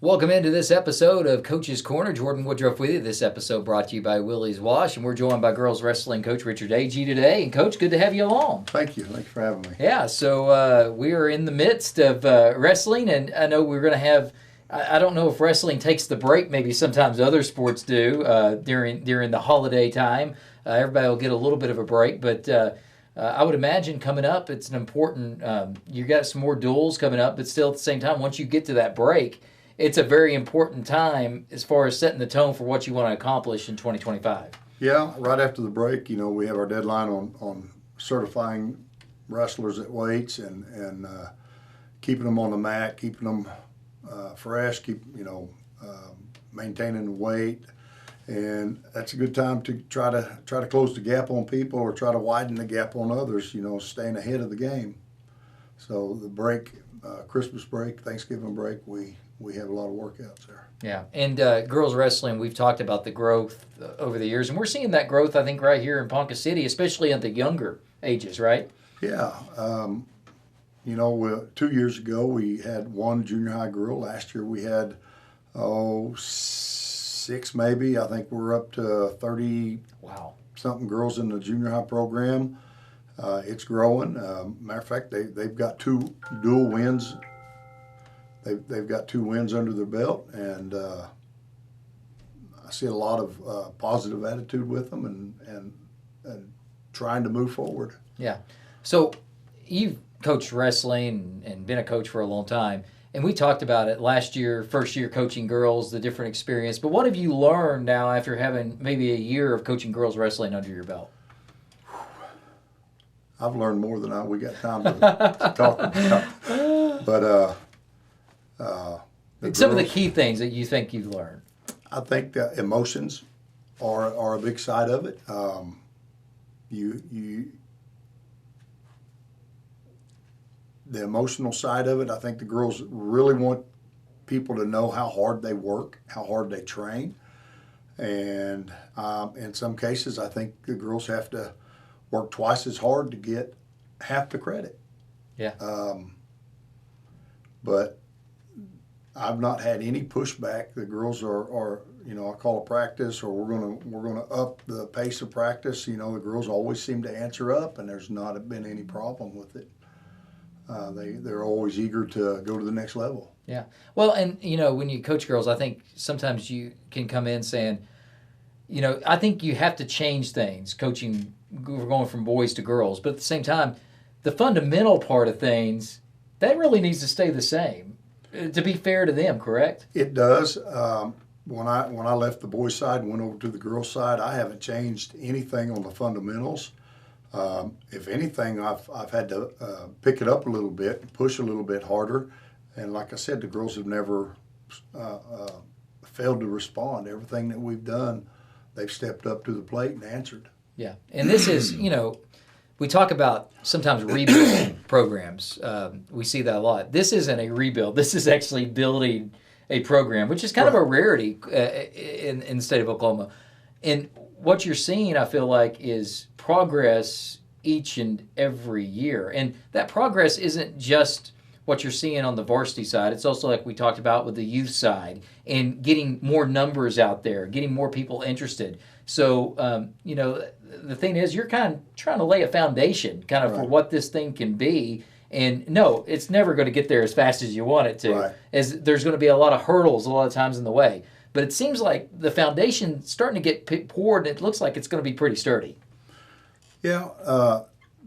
Welcome into this episode of Coach's Corner. Jordan Woodruff with you. This episode brought to you by Willie's Wash, and we're joined by girls wrestling coach Richard Agee today. And Coach, good to have you along. Thank you. Thanks for having me. Yeah, so we are in the midst of wrestling, and I know we're going to have. I don't know if wrestling takes the break. Maybe sometimes other sports do during the holiday time. Everybody will get a little bit of a break, but I would imagine coming up, it's an important. You got some more duels coming up, but still at the same time, once you get to that break, it's a very important time as far as setting the tone for what you want to accomplish in 2025. Yeah, right after the break, we have our deadline on certifying wrestlers at weights and keeping them on the mat, keeping them fresh, maintaining the weight, and that's a good time to try to close the gap on people or try to widen the gap on others. Staying ahead of the game. So the break, Christmas break, Thanksgiving break, we have a lot of workouts there. Yeah, and girls wrestling, we've talked about the growth over the years, and we're seeing that growth, I think, right here in Ponca City, especially at the younger ages, right? Yeah. 2 years ago we had one junior high girl. Last year we had, six maybe. I think we're up to 30 something girls in the junior high program. It's growing. Matter of fact, they've got two dual wins. They've got 2 wins under their belt, and I see a lot of positive attitude with them and trying to move forward. Yeah. So you've coached wrestling and been a coach for a long time, and we talked about it last year, first year coaching girls, the different experience. But what have you learned now after having maybe a year of coaching girls wrestling under your belt? I've learned more than we got time to talk about. But some of the key things that you think you've learned. I think that emotions are a big side of it. The emotional side of it, I think the girls really want people to know how hard they work, how hard they train. And in some cases, I think the girls have to work twice as hard to get half the credit. Yeah. But I've not had any pushback. The girls are I call a practice, or we're gonna up the pace of practice. The girls always seem to answer up, and there's not been any problem with it. They're always eager to go to the next level. Yeah. Well, and when you coach girls, I think sometimes you can come in saying, I think you have to change things, coaching, we're going from boys to girls, but at the same time, the fundamental part of things, that really needs to stay the same, to be fair to them, correct? It does. When I left the boys' side and went over to the girls' side, I haven't changed anything on the fundamentals. If anything, I've had to pick it up a little bit, push a little bit harder, and like I said, the girls have never failed to respond. Everything that we've done, they've stepped up to the plate and answered. Yeah, and this is, we talk about sometimes rebuilding programs. We see that a lot. This isn't a rebuild. This is actually building a program, which is kind of a rarity in the state of Oklahoma. And what you're seeing, I feel like, is progress each and every year. And that progress isn't just what you're seeing on the varsity side. It's also, like we talked about, with the youth side and getting more numbers out there, getting more people interested. So, the thing is, you're kind of trying to lay a foundation for what this thing can be. And no, it's never going to get there as fast as you want it to, as there's going to be a lot of hurdles a lot of times in the way. But it seems like the foundation's starting to get poured, and it looks like it's going to be pretty sturdy. Yeah,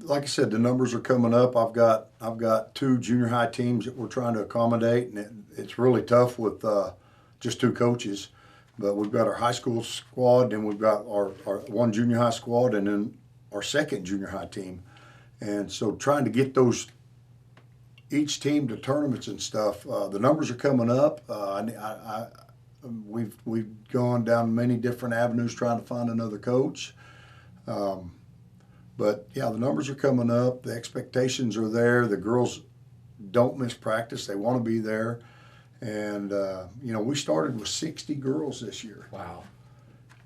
like I said, the numbers are coming up. I've got 2 junior high teams that we're trying to accommodate, and it's really tough with just 2 coaches. But we've got our high school squad, and we've got our 1 junior high squad, and then our 2nd junior high team. And so trying to get each team to tournaments and stuff, the numbers are coming up. We've gone down many different avenues trying to find another coach. But yeah, the numbers are coming up. The expectations are there. The girls don't miss practice. They want to be there. And, we started with 60 girls this year. Wow.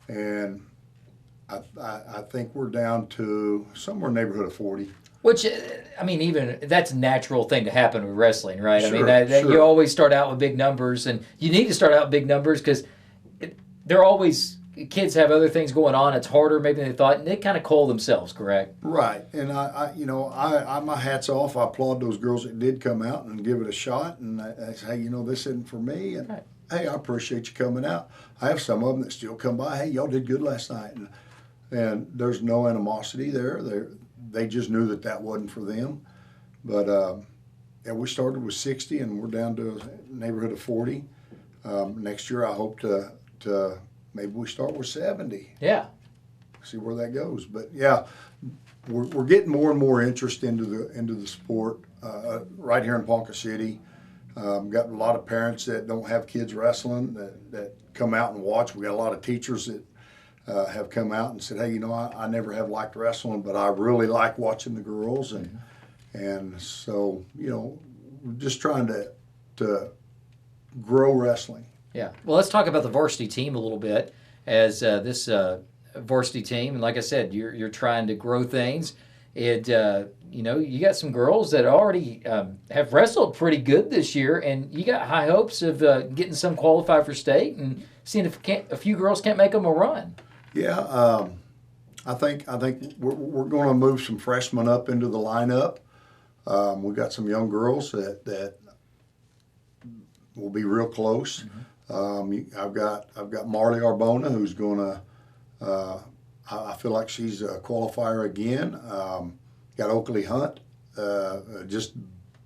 And I think we're down to somewhere in the neighborhood of 40. Which, I mean, even that's a natural thing to happen with wrestling, right? I mean, Sure, that sure. you always start out with big numbers, and you need to start out with big numbers because they're always kids have other things going on. It's harder maybe than they thought, and they kind of call themselves, correct? Right, and I my hats off. I applaud those girls that did come out and give it a shot. And I say, hey, this isn't for me. And Right. hey, I appreciate you coming out. I have some of them that still come by. Hey, y'all did good last night, and there's no animosity there. They just knew that wasn't for them. But yeah, we started with 60, and we're down to a neighborhood of 40. Next year, I hope to maybe we start with 70. Yeah. See where that goes. But yeah, we're getting more and more interest into the sport right here in Ponca City. Got a lot of parents that don't have kids wrestling that come out and watch. We got a lot of teachers that have come out and said, hey, I never have liked wrestling, but I really like watching the girls, and so we're just trying to grow wrestling. Yeah. Well, let's talk about the varsity team a little bit. As this varsity team, and like I said, you're trying to grow things. And you got some girls that already have wrestled pretty good this year, and you got high hopes of getting some qualified for state and seeing if a few girls can't make them a run. Yeah, I think we're going to move some freshmen up into the lineup. We got some young girls that will be real close. I've got Marley Arbona, who's going to. I feel like she's a qualifier again. Got Oakley Hunt, just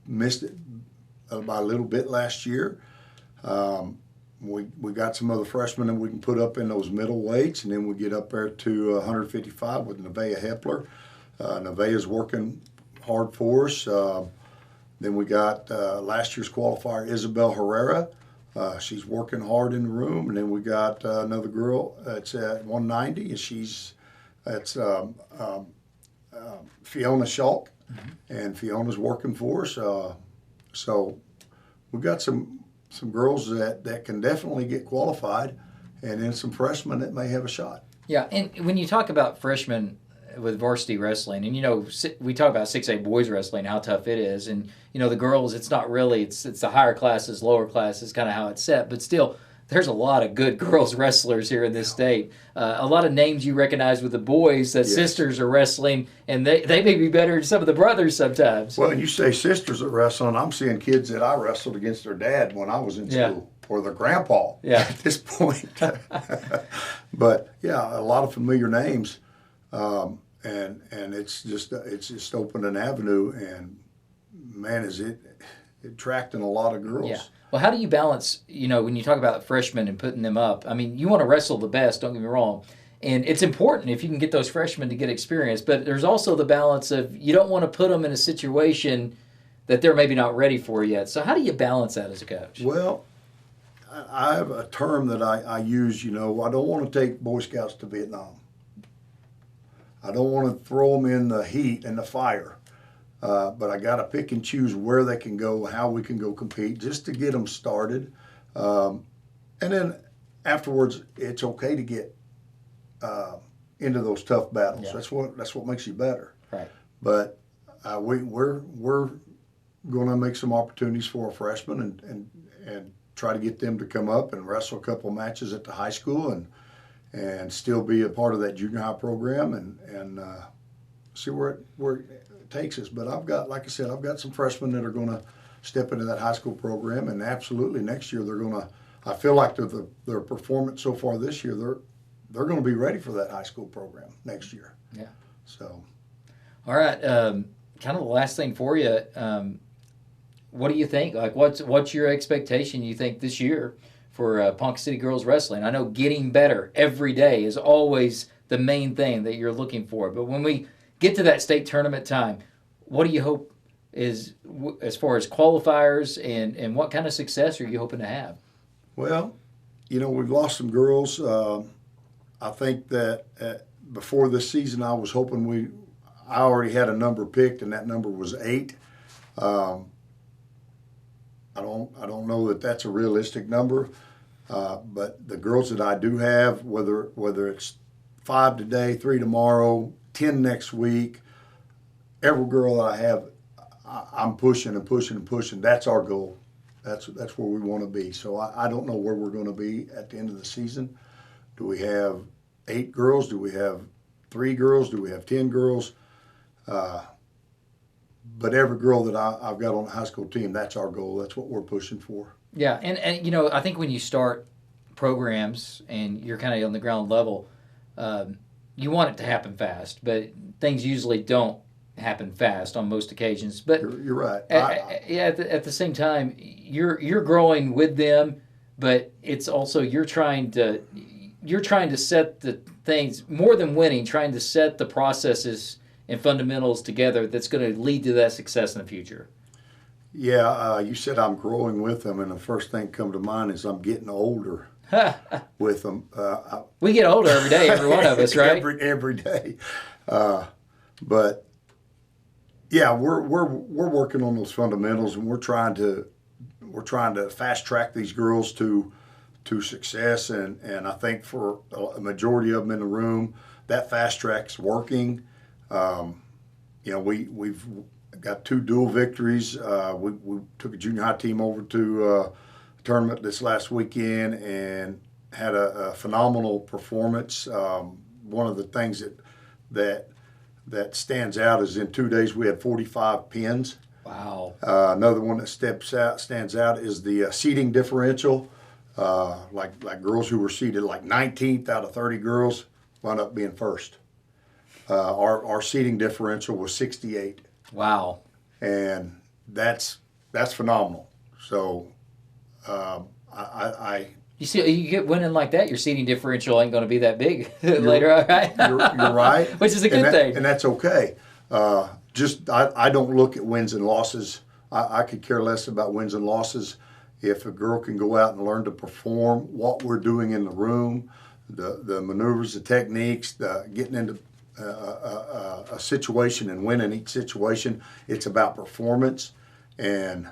missed it by a little bit last year. We got some other freshmen that we can put up in those middle weights, and then we get up there to 155 with Nevaeh Hepler. Nevaeh's working hard for us. Then we got last year's qualifier, Isabel Herrera. She's working hard in the room. And then we got another girl that's at 190, and that's Fiona Schalk, and Fiona's working for us. So we've got some girls that can definitely get qualified, and then some freshmen that may have a shot. Yeah, and when you talk about freshmen with varsity wrestling, and we talk about 6A boys wrestling, how tough it is, and the girls, it's not really, it's the higher classes, lower classes, kind of how it's set, but still, there's a lot of good girls wrestlers here in this state. A lot of names you recognize with the boys that sisters are wrestling, and they may be better than some of the brothers sometimes. Well, you say sisters are wrestling, I'm seeing kids that I wrestled against their dad when I was in school, or their grandpa at this point. But yeah, a lot of familiar names, and it's just opened an avenue, and man, is it attracting a lot of girls. Yeah. Well, how do you balance, when you talk about freshmen and putting them up? I mean, you want to wrestle the best, don't get me wrong. And it's important if you can get those freshmen to get experience. But there's also the balance of you don't want to put them in a situation that they're maybe not ready for yet. So how do you balance that as a coach? Well, I have a term that I use, I don't want to take Boy Scouts to Vietnam. I don't want to throw them in the heat and the fire. But I got to pick and choose where they can go, how we can go compete, just to get them started. And then afterwards, it's okay to get into those tough battles. Yeah. That's what makes you better. Right. But we're going to make some opportunities for our freshmen and try to get them to come up and wrestle a couple matches at the high school and still be a part of that junior high program and see where it takes us. But like I said, I've got some freshmen that are going to step into that high school program, and absolutely next year they're going to. I feel like their performance so far this year, they're going to be ready for that high school program next year. Yeah. So. All right. Kind of the last thing for you. What do you think? Like, what's your expectation? You think this year for Ponca City girls wrestling? I know getting better every day is always the main thing that you're looking for, but when we get to that state tournament time, what do you hope is as far as qualifiers and what kind of success are you hoping to have? Well, we've lost some girls. I think that before this season, I was hoping I already had a number picked, and that number was 8. I don't know that that's a realistic number, but the girls that I do have, whether it's 5 today, 3 tomorrow, 10 next week, every girl that I have, I'm pushing and pushing and pushing. That's our goal. That's where we want to be. So I don't know where we're going to be at the end of the season. Do we have 8 girls? Do we have 3 girls? Do we have 10 girls? But every girl that I've got on the high school team, that's our goal. That's what we're pushing for. Yeah, and I think when you start programs and you're kind of on the ground level, you want it to happen fast, but things usually don't happen fast on most occasions. But You're right. at the same time, you're growing with them, but it's also you're trying to set the things more than winning, trying to set the processes and fundamentals together that's going to lead to that success in the future. Yeah, you said I'm growing with them, and the first thing come to mind is I'm getting older with them. We get older every day, every one of us, right? every day. But yeah, we're working on those fundamentals, and we're trying to fast track these girls to success, and I think for a majority of them in the room, that fast track's working. We've got 2 dual victories. We took a junior high team over to a tournament this last weekend and had a phenomenal performance. One of the things that stands out is in 2 days we had 45 pins. Wow. Another one that stands out is the seeding differential. Like girls who were seeded like 19th out of 30 girls wound up being first. Our seeding differential was 68. Wow. And that's phenomenal. So you see, you get winning like that, your seating differential ain't going to be that big later, all right? You're right. Which is a good thing. And that's okay. I don't look at wins and losses. I could care less about wins and losses. If a girl can go out and learn to perform what we're doing in the room, the maneuvers, the techniques, getting into a situation and winning each situation, it's about performance. And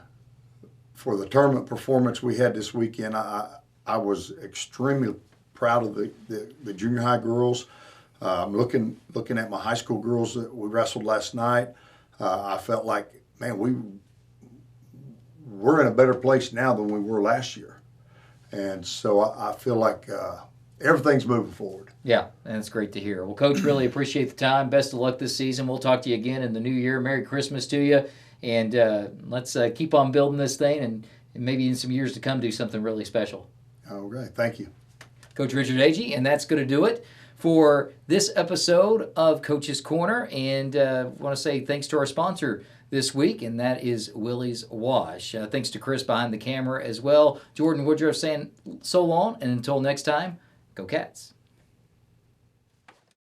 for the tournament performance we had this weekend, I was extremely proud of the junior high girls. Looking at my high school girls that we wrestled last night, I felt like, man, we're in a better place now than we were last year. And so I feel like everything's moving forward. Yeah, and it's great to hear. Well, Coach, really appreciate the time. Best of luck this season. We'll talk to you again in the new year. Merry Christmas to you. And let's keep on building this thing and maybe in some years to come do something really special. All right. Thank you. Coach Richard Agee, and that's going to do it for this episode of Coach's Corner. And I want to say thanks to our sponsor this week, and that is Willie's Wash. Thanks to Chris behind the camera as well. Jordan Woodruff saying so long, and until next time, go Cats.